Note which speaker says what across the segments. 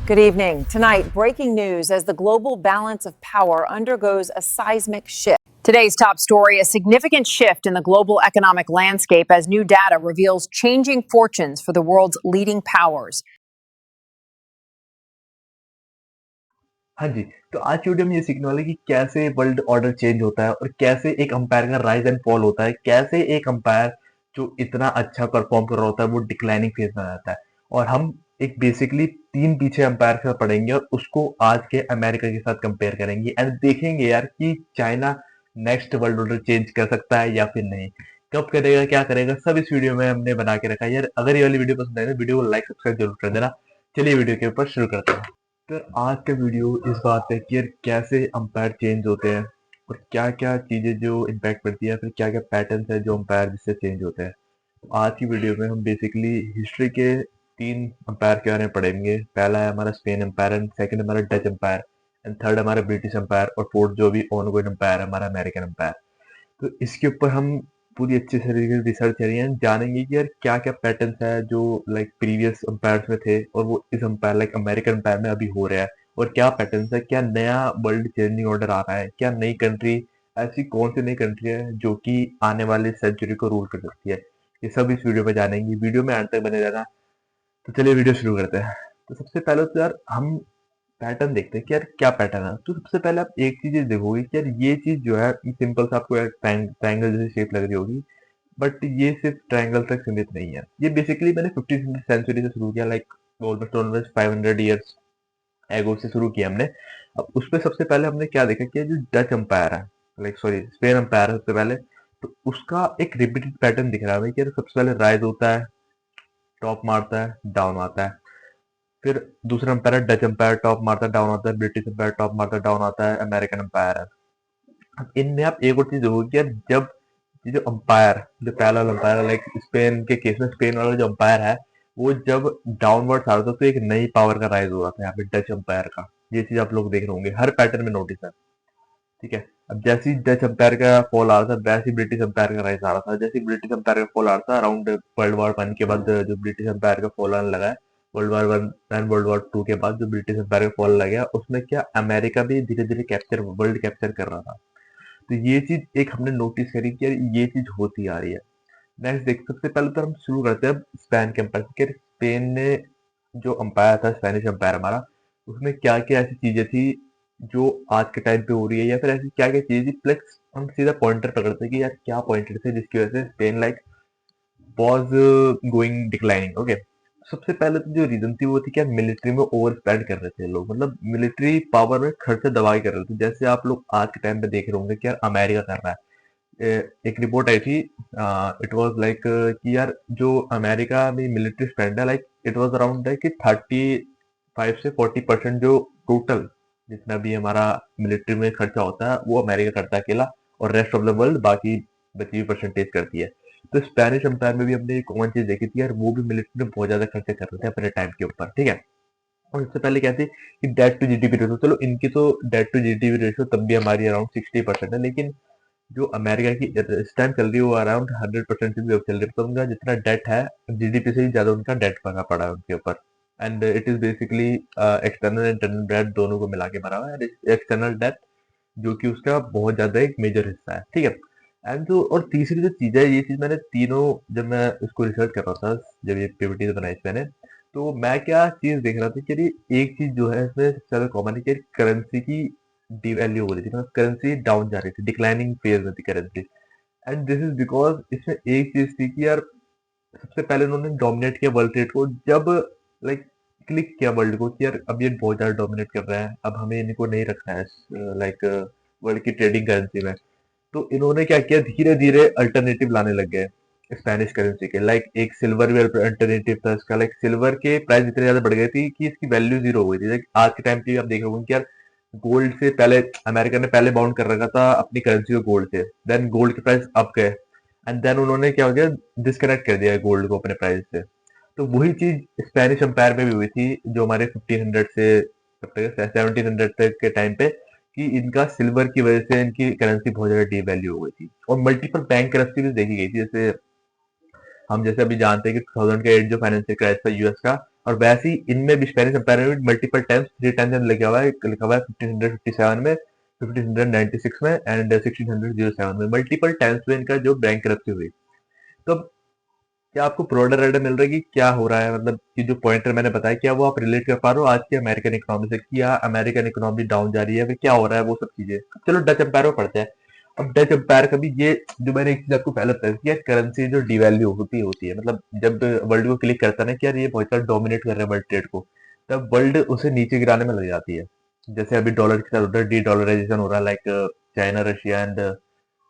Speaker 1: Good evening. Tonight, breaking news as the global balance of power undergoes a seismic shift. Today's top story, a significant shift in the global economic landscape as new data reveals changing fortunes for the world's leading powers.
Speaker 2: हाँ जी, तो आज की video में ये सीखने वाले कि कैसे वर्ल्ड ऑर्डर चेंज होता है और कैसे एक अंपायर का राइज एंड फॉल होता है, कैसे एक अंपायर जो इतना अच्छा परफॉर्म कर रहा होता है वो डिक्लाइनिंग फेज में आ जाता है। और हम एक बेसिकली 3 पीछे अंपायर के साथ पढ़ेंगे और उसको आज के अमेरिका के साथ कंपेयर करेंगे एंड देखेंगे यार कि China next world order change कर सकता है या फिर नहीं। कब करेगा, क्या करेगा, सब इस वीडियो में हमने बना के रखा है। यार अगर ये वाली वीडियो पसंद आए तो वीडियो को लाइक सब्सक्राइब जरूर कर देना। चलिए वीडियो के ऊपर शुरू करते हैं। तो आज का वीडियो इस बात पे कि यार कैसे अंपायर चेंज होते हैं और क्या क्या चीजें जो इम्पैक्ट पड़ती है, फिर क्या क्या पैटर्न्स है जो अंपायर जिससे चेंज होते हैं। तो आज की वीडियो में हम बेसिकली हिस्ट्री के 3 अंपायर के बारे में पढ़ेंगे। पहला है हमारा स्पेन अंपायर एंड सेकंड हमारा डच अंपायर एंड थर्ड हमारा ब्रिटिश अंपायर और फोर्थ जो भी ऑनगोइंग अंपायर है हमारा अमेरिकन अंपायर। तो इसके ऊपर हम पूरी अच्छी तरीके से रिसर्च करेंगे एंड जानेंगे कि यार क्या क्या पैटर्न्स है जो लाइक प्रीवियस अंपायर्स में थे और वो इस अंपायर लाइक अमेरिकन अंपायर में अभी हो रहा है। और क्या पैटर्न्स है, क्या नया वर्ल्ड चेंजिंग ऑर्डर आ रहा है, क्या नई कंट्री, ऐसी कौन सी नई कंट्री है जो कि आने वाली सेंचुरी को रूल कर सकती है। ये सब इस वीडियो में जानेंगे। वीडियो में अंत तक बने रहना। तो चलिए वीडियो शुरू करते हैं। तो सबसे पहले तो यार हम पैटर्न देखते हैं कि यार क्या पैटर्न है। तो सबसे पहले आप एक चीज देखोगे कि यार ये चीज जो है सिंपल सा आपको ट्रायंगल जैसी शेप लग रही होगी, बट ये सिर्फ ट्रायंगल तक सीमित नहीं है। ये बेसिकली मैंने 15th सेंचुरी से शुरू किया, like almost almost 500 years ago से शुरू किया हमने। अब उसमें सबसे पहले हमने क्या देखा कि जो डच अंपायर है, लाइक सॉरी स्पेन अंपायर है सबसे पहले, तो उसका एक रिपीटेड पैटर्न दिख रहा है भाई कि यार सबसे पहले राइज होता है, टॉप मारता है, डाउन आता है। फिर दूसरा अंपायर है डच अंपायर, टॉप मारता है, डाउन आता है। ब्रिटिश अंपायर टॉप मारता है, डाउन आता है। अमेरिकन अंपायर है। अब इनमें आप एक और चीज देखोगे कि यार जब ये जो अंपायर, जो पहला वाला अंपायर लाइक स्पेन के केस में स्पेन वाला जो अंपायर है वो जब डाउनवर्ड आ रहा था तो एक नई पावर का राइज हो रहा था यहाँ पे डच अंपायर का। ये चीज आप लोग देख रहे होंगे, हर पैटर्न में नोटिस है। ठीक है। अब जैसे ही डच अंपायर का फॉल आ रहा था वैसे ही ब्रिटिश अंपायर का राइज आ रहा था। जैसे ही ब्रिटिश अंपायर का फॉल आ रहा था अराउंड वर्ल्ड वॉर 1 के बाद जो ब्रिटिश अंपायर का फॉल आने लगा है, world war 1 and world war 2 के बाद जो ब्रिटिश अंपायर का फॉल लगा उसमें क्या अमेरिका भी धीरे धीरे कैप्चर वर्ल्ड कैप्चर कर रहा था। तो ये चीज एक हमने नोटिस करी कि यार ये चीज होती आ रही है। नेक्स्ट देख, सबसे पहले तो हम शुरू करते हैं स्पेन के अंपायर से। स्पेन ने जो अंपायर था, स्पेनिश अंपायर हमारा, उसमें क्या क्या ऐसी चीजें थी जो आज के टाइम पे हो रही है, या फिर ऐसी क्या क्या चीजें थी। प्लस हम सीधा पॉइंटर पकड़ते हैं कि यार क्या पॉइंटर थे जिसकी वजह से Spain like was going declining. Okay. सबसे पहले तो जो रीजन थी वो थी कि यार मिलिट्री में ओवर स्पेंड कर रहे थे लोग, मतलब मिलिट्री पावर में खर्चे दबाई कर रहे थे। जैसे आप लोग आज के टाइम पे देख रहे होंगे कि यार अमेरिका कर रहा है। एक रिपोर्ट आई थी, इट वाज लाइक कि यार जो अमेरिका में मिलिट्री स्पेंड है like it was around like 35 से 40% जो टोटल जितना भी हमारा मिलिट्री में खर्चा होता है वो अमेरिका करता है अकेला, और रेस्ट ऑफ द वर्ल्ड बाकी बची हुई परसेंटेज करती है। तो स्पेनिश एम्पायर में भी हमने एक कॉमन चीज देखी थी यार, वो भी मिलिट्री में बहुत ज्यादा खर्चे कर रहे थे अपने टाइम के ऊपर। ठीक है। और इससे पहले क्या थी कि डेट टू जीडीपी रेशो, चलो इनकी तो डेट टू जीडीपी रेशो तब भी हमारी अराउंड 60% है, लेकिन जो अमेरिका की इस टाइम चल रही है वो अराउंड 100% से भी अब चल रही है। तो उनका जितना डेट है जीडीपी से ही ज्यादा उनका डेट भरा पड़ा है उनके ऊपर। And it is basically external and internal debt दोनों को मिला के भरा हुआ है। एक्सटर्नल डेट जो कि उसका बहुत ज्यादा एक मेजर हिस्सा है। ठीक है। एंड जो और तीसरी जो चीज है, ये चीज मैंने तीनों जब मैं इसको रिसर्च कर रहा था, जब ये पीपीटी बनाई थी मैंने, तो मैं क्या चीज देख रहा था कि ये एक चीज जो है इसमें सबसे ज्यादा कॉमन है कि करेंसी की डिवैल्यू हो रही थी, मतलब करेंसी डाउन जा रही थी, डिक्लाइनिंग फेज में थी currency. And this is because इसमें एक चीज थी कि यार सबसे पहले उन्होंने डोमिनेट किया वर्ल्ड ट्रेड को, जब लाइक क्लिक किया वर्ल्ड को कि यार अब ये बहुत ज्यादा डोमिनेट कर रहा है, अब हमें इनको नहीं रखना है लाइक वर्ल्ड की ट्रेडिंग करेंसी में। तो इन्होंने क्या किया, धीरे धीरे अल्टरनेटिव लाने लग गए स्पेनिश करेंसी के। लाइक एक सिल्वर भी अल्टरनेटिव था इसका, लाइक सिल्वर के प्राइस इतने ज्यादा बढ़ गई थी कि इसकी वैल्यू जीरो हो गई थी। लाइक आज के टाइम पे आप देख रहे होंगे कि यार गोल्ड से पहले अमेरिका ने पहले बाउंड कर रखा था अपनी करेंसी को गोल्ड से, देन गोल्ड के प्राइस अप गए एंड देन उन्होंने क्या हो गया, डिस्कनेक्ट कर दिया गोल्ड को अपने प्राइस से। तो वही चीज स्पेनिश एम्पायर में भी हुई थी, जो हमारे 1500 से 1700 तक के टाइम पे, कि इनका सिल्वर की वजह से इनकी करेंसी बहुत ज्यादा डीवैल्यू हो गई थी। और मल्टीपल बैंक करेंसी भी देखी गई थी। जैसे हम जैसे अभी जानते हैं कि 2008 जो फाइनेंशियल क्राइसिस था यूएस का, और वैसे ही इनमें भी स्पेनिश एम्पायर में मल्टीपल टाइम्स 3 टाइम्स लिखा हुआ है 1557 में, 1596 में एंड 1607 में, मल्टीपल टाइम्स में इनका जो बैंक हुई। तो अब क्या आपको ब्रॉडर आइडिया मिल रहा है कि क्या हो रहा है, मतलब कि जो पॉइंटर मैंने बताया क्या वो आप रिलेट कर पा रहे हो आज के अमेरिकन इकोनॉमी से, कि या अमेरिकन इकोनॉमी डाउन जा रही है, अभी क्या हो रहा है वो सब चीजें। चलो डच एम्पायर में पढ़ते हैं। अब डच एम्पायर का भी ये जो मैंने एक चीज आपको पहले बताया कि यार करेंसी जो डिवैल्यू होती है, मतलब जब वर्ल्ड को क्लिक करता है ना कि यार ये बहुत ज्यादा डोमिनेट कर रहा है वर्ल्ड ट्रेड को, तब वर्ल्ड उसे नीचे गिराने में लग जाती है। जैसे अभी डॉलर के साथ उधर डी डॉलराइजेशन हो रहा है, like China Russia and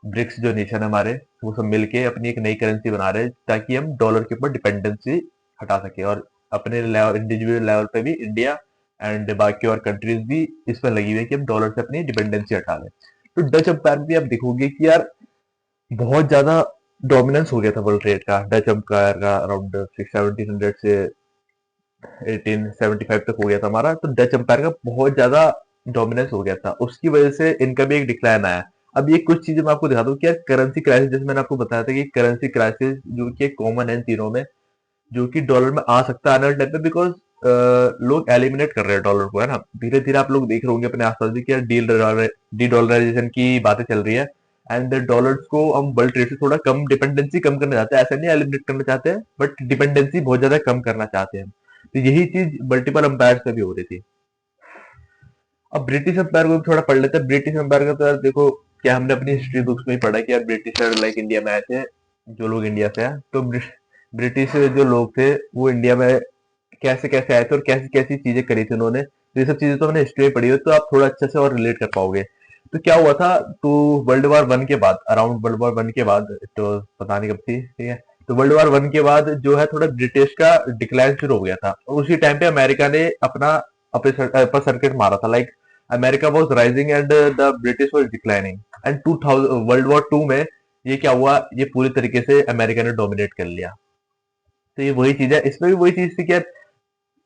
Speaker 2: BRICS जो नेशन है हमारे, वो सब मिलके अपनी एक नई करेंसी बना रहे हैं ताकि हम डॉलर के ऊपर डिपेंडेंसी हटा सके, और अपने इंडिविजुअल लेवल पे भी इंडिया एंड बाकी और कंट्रीज भी इस पर लगी हुई है कि हम डॉलर से अपनी डिपेंडेंसी हटा लें। तो डच एम्पायर में भी आप देखोगे कि यार बहुत ज्यादा डोमिनेंस हो गया था वर्ल्ड ट्रेड का, डच एम्पायर का अराउंड 1700 से 1875 तक हो गया था हमारा। तो डच एम्पायर का बहुत ज्यादा डोमिनेंस हो गया था, उसकी वजह से इनका भी एक डिक्लाइन आया। अब ये कुछ चीजें मैं आपको दिखाता हूँ कि यार करेंसी क्राइसिस, जैसे मैंने आपको बताया था कि करेंसी क्राइसिस जो कि कॉमन है इन तीनों में, जो कि डॉलर में आ सकता है आने वाले टाइम पे, बिकॉज लोग एलिमिनेट कर रहे हैं डॉलर को, है ना। धीरे धीरे आप लोग देख रहे होंगे अपने आसपास भी कि यार डी डॉलराइजेशन की बातें चल रही है, एंड डॉलर्स को हम वर्ल्ड ट्रेड से थोड़ा कम डिपेंडेंसी कम करना चाहते हैं, ऐसा नहीं एलिमिनेट करना चाहते हैं, बट डिपेंडेंसी बहुत ज्यादा कम करना चाहते हैं। तो यही चीज मल्टीपल अंपायर से भी हो रही थी। अब ब्रिटिश अंपायर को भी थोड़ा पढ़ लेते हैं। ब्रिटिश अंपायर का तो यार देखो, क्या हमने अपनी हिस्ट्री बुक्स में ही पढ़ा कि यार ब्रिटिशर लाइक इंडिया में आए थे, जो लोग इंडिया से आए, तो ब्रिटिश जो लोग थे वो इंडिया में कैसे कैसे आए थे और कैसी कैसी चीजें करी थी उन्होंने, तो ये सब चीजें तो हमने हिस्ट्री में पढ़ी हो, तो आप थोड़ा अच्छे से और रिलेट कर पाओगे। तो क्या हुआ था, तो वर्ल्ड वॉर वन के बाद, अराउंड वर्ल्ड वॉर वन के बाद, तो पता नहीं कब थी, ठीक है, तो वर्ल्ड वॉर वन के बाद जो है थोड़ा ब्रिटिश का डिक्लाइन शुरू हो गया था, और उसी टाइम पे अमेरिका ने अपना अपर सर्किट मारा था, like America was rising and the British was declining. And 2000 world war two में ये क्या हुआ, ये पूरी तरीके से अमेरिका ने डोमिनेट कर लिया। तो ये वही चीज है, इसमें भी वही चीज थी कि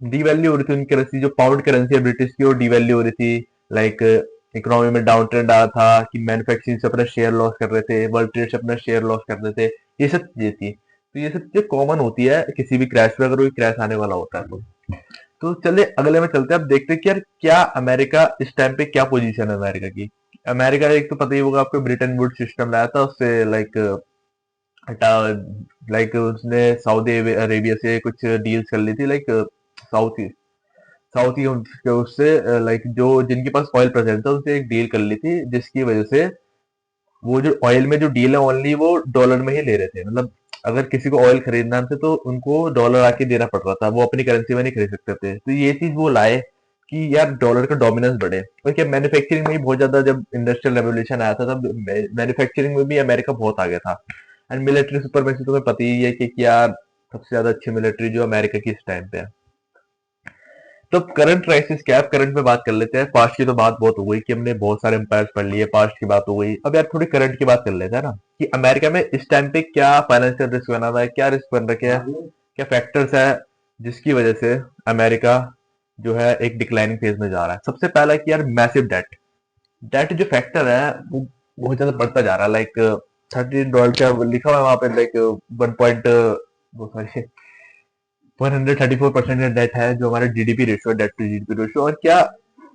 Speaker 2: डीवैल्यू हो रही थी उनकी करेंसी, जो पाउंड करेंसी है ब्रिटिश की वो डीवैल्यू हो रही थी, लाइक इकोनॉमी में डाउन ट्रेंड आया था कि मैन्युफैक्चरिंग से अपना शेयर लॉस कर रहे थे, वर्ल्ड ट्रेड से अपना शेयर लॉस कर रहे थे, ये सब चीजें थी। तो ये सब चीजें कॉमन होती है किसी भी क्रैश में, अगर कोई क्रैश आने वाला होता है तो चलिए अगले में चलते हैं। अब देखते हैं कि यार क्या अमेरिका इस टाइम पे क्या पोजीशन है अमेरिका की। अमेरिका एक तो पता ही होगा आपको, ब्रिटेन वुड सिस्टम लाया था, उससे लाइक हटा, लाइक उसने सऊदी अरेबिया से कुछ डील्स कर ली थी, लाइक साउथ साउथ ही उससे लाइक जो जिनके पास ऑयल प्रेजेंट था उनसे एक डील कर ली थी, जिसकी वजह से वो जो ऑयल में जो डील है ओनली वो डॉलर में ही ले रहे थे, मतलब अगर किसी को ऑयल खरीदना थे तो उनको डॉलर आके देना पड़ रहा था, वो अपनी करेंसी में नहीं खरीद सकते थे। तो ये चीज वो लाए कि यार डॉलर का डोमिनेंस बढ़े। और क्या मैन्युफैक्चरिंग में भी बहुत ज्यादा, जब इंडस्ट्रियल रेवोल्यूशन आया था तब मैन्युफैक्चरिंग में भी अमेरिका बहुत आगे था। एंड मिलिट्री सुपरमेसी तुम्हें पता ही है कि क्या सबसे ज्यादा अच्छी मिलिट्री जो अमेरिका की इस टाइम पे है। तो करंट क्राइसिस क्या है, करंट में बात कर लेते हैं। पास्ट की तो बात बहुत हो गई कि हमने बहुत सारे एम्पायर्स पढ़ लिए, पास्ट की बात हो गई। अब यार थोड़ी करंट की बात कर लेते हैं ना, कि अमेरिका में इस टाइम पे क्या फाइनेंशियल रिस्क बना हुआ है, क्या रिस्क बन रखे हैं, क्या फैक्टर्स है जिसकी वजह से अमेरिका जो है एक डिक्लाइनिंग फेज में जा रहा है। सबसे पहला कि यार मैसिव डेट, डेट जो फैक्टर है वो बहुत ज्यादा बढ़ता जा रहा है, लाइक $13 का लिखा हुआ है वहां पे, लाइक 1 सॉरी 134% का डेट है जो हमारा GDP ratio, debt to GDP ratio. और क्या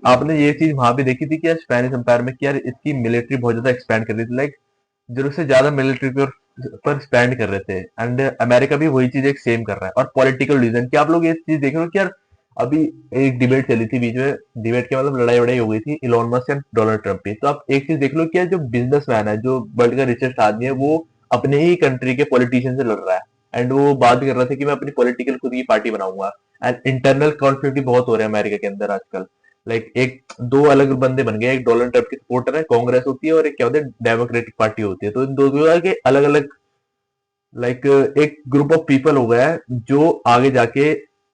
Speaker 2: आपने ये चीज वहां भी देखी थी कि स्पेनिश एम्पायर में क्या इसकी मिलिट्री बहुत ज्यादा एक्सपैंड कर रही थी, लाइक जरूरत से ज्यादा मिलिट्री पर स्पेंड कर रहे थे, एंड अमेरिका भी वही चीज एक सेम कर रहा है। और पॉलिटिकल रीजन, क्या आप लोग ये चीज देख रहे हो कि यार अभी एक डिबेट चली थी बीच में, डिबेट के मतलब लड़ाई वड़ाई हो गई थी Elon Musk and Donald Trump की। तो आप एक चीज देख लो कि जो बिजनेसमैन है, जो वर्ल्ड का रिचेस्ट आदमी है, वो अपने ही कंट्री के पॉलिटिशियन से लड़ रहा है, एंड वो बात कर रहा था कि मैं अपनी पॉलिटिकल खुद की पार्टी बनाऊंगा। एंड इंटरनल कॉन्फ्लिक्ट भी बहुत हो रहे हैं अमेरिका के अंदर आजकल, लाइक एक दो अलग बंदे बन गए, एक डोनाल्ड ट्रंप के सपोर्टर है, कांग्रेस होती है, और एक क्या होता है डेमोक्रेटिक पार्टी होती है। तो इन दोनों के अलग अलग लाइक एक ग्रुप ऑफ पीपल हो गया है जो आगे जाके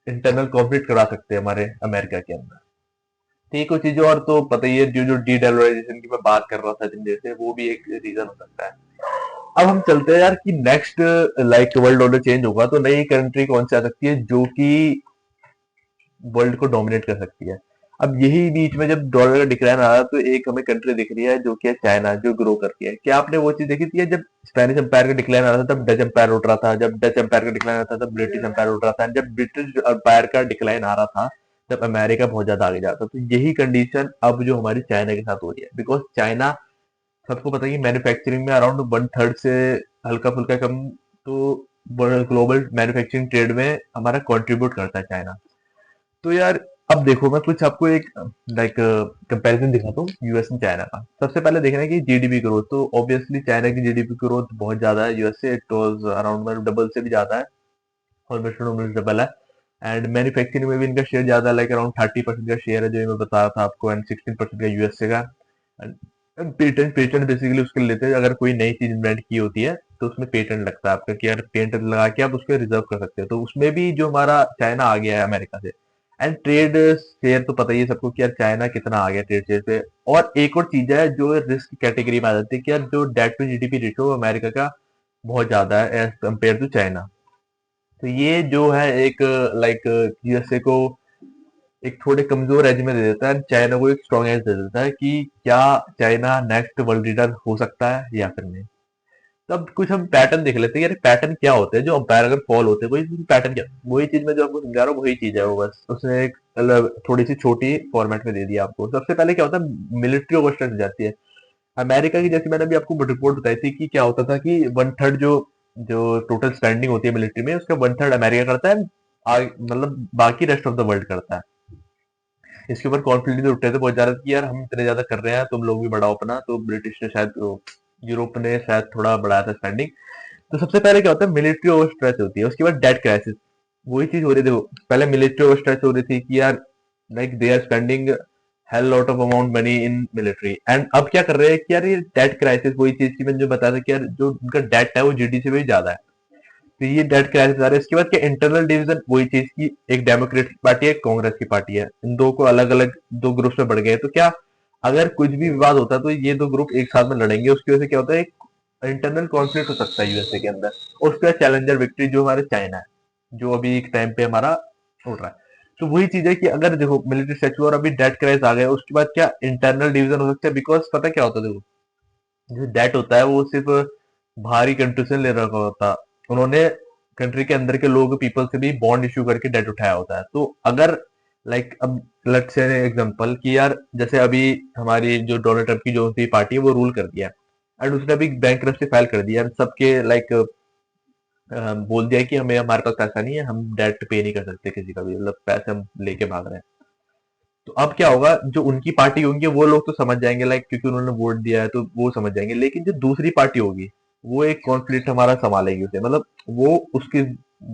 Speaker 2: इंटरनल कॉन्फ्लिक्ट करा सकते हैं हमारे अमेरिका के अंदर। ठीक, कुछ चीजें और तो पता ही है, जो डी डॉलराइजेशन की मैं बात कर रहा था जिन जैसे, वो भी एक रीजन हो सकता है। अब हम चलते हैं यार कि next like world order change होगा तो नई कंट्री कौन सी आ सकती है जो कि वर्ल्ड को डोमिनेट कर सकती है। अब यही बीच में जब डॉलर का डिक्लाइन आ रहा, तो एक हमें कंट्री दिख रही है जो कि है चाइना, जो ग्रो कर रही है। क्या आपने वो चीज देखी थी जब स्पेनिश एम्पायर का डिक्लाइन आ रहा था, तब डच एम्पायर उठ रहा था, जब डच एम्पायर का डिक्लाइन आ रहा था तब ब्रिटिश एम्पायर उठ रहा था, जब ब्रिटिश एम्पायर का डिक्लाइन आ रहा था तब अमेरिका बहुत ज्यादा आगे जाता। तो यही कंडीशन अब जो हमारी चाइना के साथ हो रही है, बिकॉज चाइना, सबको पता है कि मैन्युफैक्चरिंग में अराउंड वन थर्ड से हल्का फुल्का कम, तो ग्लोबल मैन्युफैक्चरिंग ट्रेड में हमारा कंट्रीब्यूट करता है चाइना। तो यार, अब देखो मैं कुछ आपको एक लाइक कंपैरिजन दिखाता हूँ यूएस एंड चाइना का। सबसे पहले देखना है कि जीडीपी ग्रोथ, तो ऑब्वियसली चाइना की जीडीपी ग्रोथ बहुत ज्यादा है, यूएस से इट वाज अराउंड मतलब डबल से भी ज्यादा है, ऑलमोस्ट ऑलमोस्ट डबल है। एंड मैन्युफैक्चरिंग में भी इनका शेयर ज्यादा है, लाइक अराउंड 30% का शेयर है जो मैं बता रहा था आपको, एंड 16% का यूएसए का। पेटेंट पेटेंट बेसिकली उसके लिए लेते हैं, अगर कोई नई चीज इन्वेंट की होती है तो उसमें पेटेंट लगता है आपका, कि यार पेटेंट लगा के आप उसको रिजर्व कर सकते हो, तो उसमें भी जो हमारा चाइना आ गया है अमेरिका से। एंड ट्रेड शेयर तो पता ही है सबको कि यार चाइना कितना आ गया ट्रेड शेयर पे। और एक और चीज है जो रिस्क कैटेगरी में आ जाती है, कि यार जो debt to GDP ratio America का बहुत ज्यादा है एज कम्पेयर टू चाइना। तो ये जो है एक लाइक यूएसए को एक थोड़े कमजोर एज में दे देता है, चाइना को एक स्ट्रॉन्ग एज दे देता है कि क्या चाइना नेक्स्ट वर्ल्ड लीडर हो सकता है या फिर नहीं। तब कुछ हम पैटर्न देख लेते हैं, यार पैटर्न क्या होते हैं जो अंपायर अगर फॉल होते हैं, वही पैटर्न क्या, वही चीज मैं जो आपको समझा रहा हूँ वही चीज है वो, बस उसने एक अलग थोड़ी सी छोटी फॉर्मेट में दे दिया आपको। सबसे पहले क्या होता है, मिलिट्री ओवरस्ट्रेच जाती है अमेरिका की। जैसे मैंने अभी आपको रिपोर्ट बताई थी कि क्या होता था कि वन थर्ड जो जो टोटल स्पेंडिंग होती है मिलिट्री में, उसका वन थर्ड अमेरिका करता है, मतलब बाकी रेस्ट ऑफ द वर्ल्ड करता है। इसके ऊपर कॉन्फ्लिक्ट उठे थे बहुत ज्यादा कि यार हम इतने ज्यादा कर रहे हैं, तुम लोग भी बढ़ाओ अपना। तो ब्रिटिश ने शायद यूरोप ने शायद थोड़ा बढ़ाया था स्पेंडिंग। तो सबसे पहले क्या होता है, मिलिट्री ओवर स्ट्रेच होती है, उसके बाद डेट क्राइसिस। वही चीज हो रही थी पहले मिलिट्री ओवर स्ट्रेच हो रही थी कि यार like they are spending hell lot of amount money in military, and अब क्या कर रहे हैं कि यार ये डेट क्राइसिस, वही चीज की मैंने जो बताया था कि यार जो उनका डेट है वो जीडी से भी ज्यादा है। तो ये डेट क्राइसिस आ रहा है। इसके बाद क्या, इंटरनल डिवीजन, वही चीज की एक डेमोक्रेटिक पार्टी है, एक कांग्रेस की पार्टी है, इन दो को अलग अलग दो ग्रुप्स में बढ़ गए। तो क्या, अगर कुछ भी विवाद होता है तो ये दो ग्रुप एक साथ में लड़ेंगे, उसकी वजह से क्या होता है, एक इंटरनल कॉन्फ्लिक्ट हो सकता है यूएसए के अंदर। और उसका चैलेंजर विक्ट्री जो हमारे चाइना है, जो अभी एक टाइम पे हमारा उठ रहा है। तो वही चीज है कि अगर देखो मिलिट्री स्टेचू और अभी डेट क्राइस आ गया, उसके बाद क्या इंटरनल डिवीजन हो सकता है, बिकॉज पता क्या होता है, देखो जो डेट होता है वो सिर्फ बाहरी कंट्री से ले रखा होता है, उन्होंने कंट्री के अंदर के लोग पीपल से भी बॉन्ड इश्यू करके डेट उठाया होता है। तो अगर लाइक अब लेट्स से एग्जांपल कि यार जैसे अभी हमारी जो डोनाल्ड ट्रम्प की जो सी पार्टी है वो रूल कर दिया, एंड उसने अभी बैंक फाइल कर दिया, सबके लाइक बोल दिया कि हमें हमारे पास पैसा नहीं है, हम डेट पे नहीं कर सकते किसी का भी, मतलब पैसे हम लेके भाग रहे हैं। तो अब क्या होगा, जो उनकी पार्टी होंगी वो लोग तो समझ जाएंगे लाइक, क्योंकि उन्होंने वोट दिया है तो वो समझ जाएंगे, लेकिन जो दूसरी पार्टी होगी वो एक कॉन्फ्लिक्ट हमारा संभालेगी उसे, मतलब वो उसकी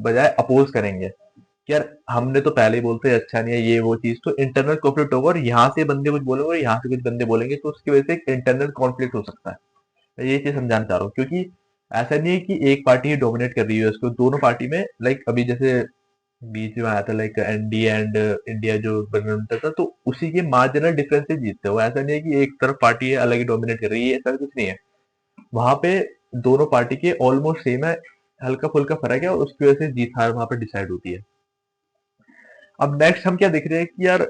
Speaker 2: बजाय अपोज करेंगे कि यार हमने तो पहले ही बोलते हैं अच्छा नहीं है ये वो चीज। तो इंटरनल कॉन्फ्लिक्ट होगा, और यहाँ से बंदे कुछ बोलेंगे और यहाँ से कुछ बंदे बोलेंगे, तो उसकी वजह से एक इंटरनल कॉन्फ्लिक्ट हो सकता है। मैं ये चीज समझाना चाह रहा हूँ, क्योंकि ऐसा नहीं है कि एक पार्टी ही डोमिनेट कर रही है उसको, दोनों पार्टी में लाइक अभी जैसे बीच में आया था लाइक एनडीए एंड इंडिया जो बनता था, तो उसी के मार्जिनल डिफरेंस से जीतते हो। ऐसा नहीं है कि एक तरफ पार्टी है अलग ही डोमिनेट कर रही है, ऐसा कुछ नहीं है। वहां पे दोनों पार्टी के ऑलमोस्ट सेम है, हल्का फुल्का फर्क है, और उसकी वजह से जीत हार वहां पे डिसाइड होती है। अब नेक्स्ट हम क्या देख रहे हैं कि यार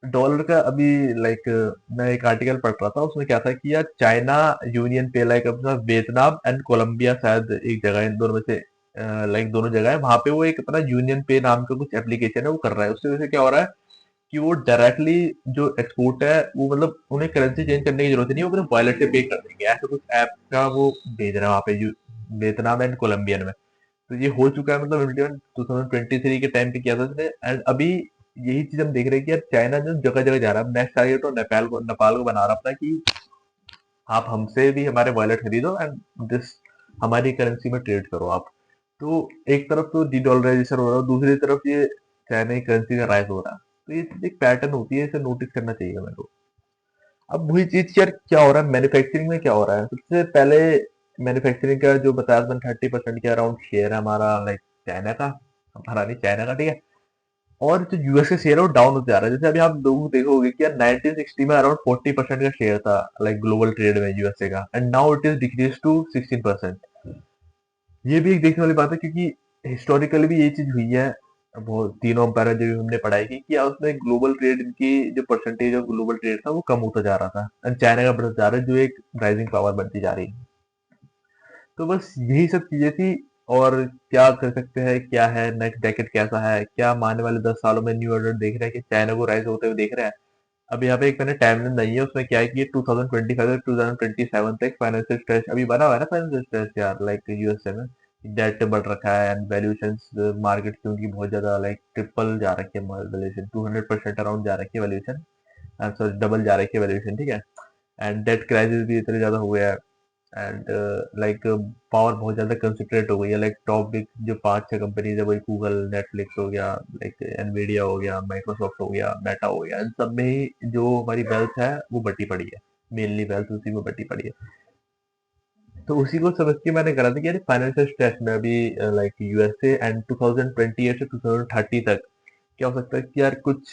Speaker 2: डॉलर का अभी लाइक मैं एक आर्टिकल पढ़ रहा था, उसमें क्या था कि यार चाइना यूनियन पे लाइक अपना वियतनाम एंड कोलंबिया शायद एक जगह, इन दोनों में से लाइक दोनों जगह है, वहां पे वो एक अपना यूनियन पे नाम का कुछ एप्लीकेशन है वो कर रहा है। उसकी वजह से क्या हो रहा है कि वो डायरेक्टली जो एक्सपोर्ट है वो, मतलब उन्हें करेंसी चेंज करने की जरूरत नहीं है, वो अपने वॉलेट से पे कर देंगे, ऐसा कुछ ऐप का वो भेज रहा है वहां पे वियतनाम एंड कोलंबियन में। तो ये हो चुका है, मतलब इम्प्लीमेंट 2023 के टाइम पे किया था उसने, एंड अभी यही चीज हम देख रहे हैं कि यार चाइना जो जगह जगह जा रहा है। नेक्स्ट टारगेट तो नेपाल को बना रहा अपना कि आप हमसे भी हमारे वॉलेट खरीदो एंड दिस हमारी करेंसी में ट्रेड करो आप। तो एक तरफ तो डी डॉलराइजेशन हो रहा है, दूसरी तरफ ये चाइना की करेंसी का राइज हो रहा है। तो ये चीज एक पैटर्न होती है, इसे नोटिस करना चाहिए मेरे को। अब वही चीज यार क्या हो रहा है मैन्युफैक्चरिंग में, क्या हो रहा है सबसे पहले, मैन्युफैक्चरिंग का जो बताया था 30% के अराउंड शेयर है हमारा लाइक चाइना का, हमारा नहीं चाइना का, ठीक है। और जो यूएस का शेयर है वो डाउन होते जा रहा है। जैसे अभी आप लोग देखोगे कि यार 1960 में अराउंड 40% का शेयर था लाइक ग्लोबल ट्रेड में यूएसए का, and now it is decrease to 16%। ये भी एक देखने वाली बात है, क्योंकि हिस्टोरिकली भी ये चीज हुई है। बहुत तीनों अंपायर जो भी हमने पढ़ाई की, क्या उसमें ग्लोबल ट्रेड इनकी जो परसेंटेज ऑफ ग्लोबल ट्रेड था वो कम होता जा रहा था एंड चाइना का बढ़ता जा रहा है जो एक राइजिंग पावर बनती जा रही है। तो बस यही सब चीजें थी। और क्या कर सकते हैं, क्या है नेक्स्ट डेकेड कैसा है, क्या आने वाले 10 सालों में न्यू ऑर्डर देख रहे हैं कि चाइना को राइज होते हुए देख रहे हैं। अब यहाँ पे एक मैंने टाइमलाइन नहीं है, उसमें क्या है कि 2025 से 2027 तक फाइनेंशियल स्ट्रेस अभी बना हुआ है ना, फाइनेंशियल स्ट्रेस यार, लाइक यूएसए में डेट बढ़ रखा है एंड वैल्यूएशंस मार्केट की उनकी बहुत ज्यादा लाइक ट्रिपल जा रखी है वैल्यूएशन, 200% अराउंड जा रखी है वैल्यूएशन, सॉरी डबल जा रखी है वैल्यूएशन, ठीक है। एंड डेट क्राइसिस भी इतने ज्यादा हो गया है एंड लाइक पावर बहुत ज्यादा कंसंट्रेट हो गई है, लाइक टॉप बिग जो 5-6 कंपनीज है वही गूगल, नेटफ्लिक्स हो गया, लाइक एनवीडिया हो गया, माइक्रोसॉफ्ट हो गया, मेटा हो गया, इन सब में ही जो हमारी वेल्थ है वो बटी पड़ी है। मेनली वेल्थ उसी में बटी पड़ी है। तो उसी को समझ के मैंने करा था कि यार फाइनेंशियल स्ट्रेस में अभी लाइक यूएसए एंड 2028 से 2030 तक क्या हो सकता है कि यार कुछ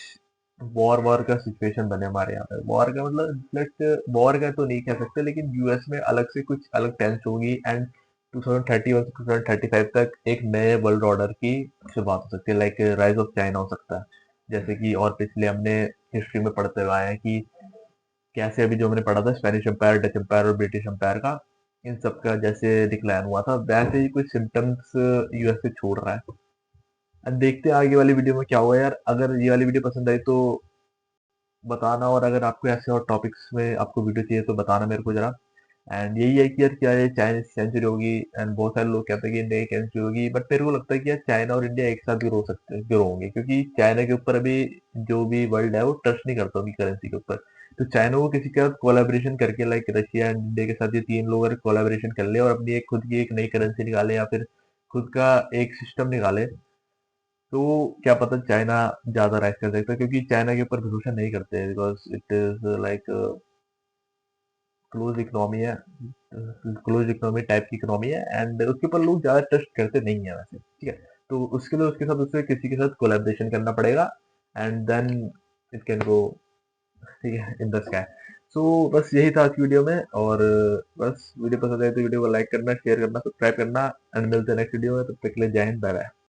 Speaker 2: वॉर वॉर का सिचुएशन बने हमारे यहाँ पे। वॉर का मतलब लेट्स वॉर का तो नहीं कह सकते, लेकिन यूएस में अलग से कुछ अलग टेंस होगी एंड 2031 से 2035 तक एक नए वर्ल्ड ऑर्डर की शुरुआत हो सकती है, लाइक राइज ऑफ चाइना हो सकता है। जैसे कि और पिछले हमने हिस्ट्री में पढ़ते हुए आए हैं कि कैसे अभी जो हमने पढ़ा था स्पेनिश एम्पायर, डच एम्पायर और ब्रिटिश एम्पायर का, इन सब का जैसे डिक्लाइन हुआ था वैसे ही कुछ सिम्टम्स यूएसए छोड़ रहा है। अब देखते हैं आगे वाली वीडियो में क्या हुआ यार। अगर ये वाली वीडियो पसंद आई तो बताना, और अगर आपको ऐसे और टॉपिक्स में आपको वीडियो चाहिए तो बताना मेरे को जरा। एंड यही है कि यार क्या ये चाइनीज सेंचुरी होगी, एंड बहुत सारे लोग कहते हैं कि इंडिया की सेंचुरी होगी, बट मेरे को लगता है कि यार चाइना और इंडिया एक साथ ग्रो सकते हैं, ग्रो होंगे, क्योंकि चाइना के ऊपर अभी जो भी वर्ल्ड है वो ट्रस्ट नहीं करता उनकी करेंसी के ऊपर। तो चाइना को किसी के साथ कोलैबोरेशन करके, लाइक रशिया एंड इंडिया के साथ ये तीन लोग अगर कोलैबोरेशन कर ले और अपनी एक खुद की एक नई करेंसी निकाले या फिर खुद का एक सिस्टम निकाले, तो क्या पता चाइना ज्यादा राइज कर सकता है, क्योंकि चाइना के ऊपर भरोसा नहीं करते because it is like close economy है, क्लोज इकोनॉमी टाइप की इकोनॉमी है एंड उसके ऊपर लोग ज्यादा ट्रस्ट करते नहीं है वैसे, ठीक है। तो उसके लिए उसके साथ उसे किसी के साथ कोलैबोरेशन करना पड़ेगा and then it can go, ठीक है, इन द स्काई। सो बस यही था आज की वीडियो में। और बस वीडियो पसंद आए तो वीडियो को लाइक करना, शेयर करना, सब्सक्राइब करना एंड मिलते हैं नेक्स्ट वीडियो में। तब तक के लिए जय हिंद, बाय बाय।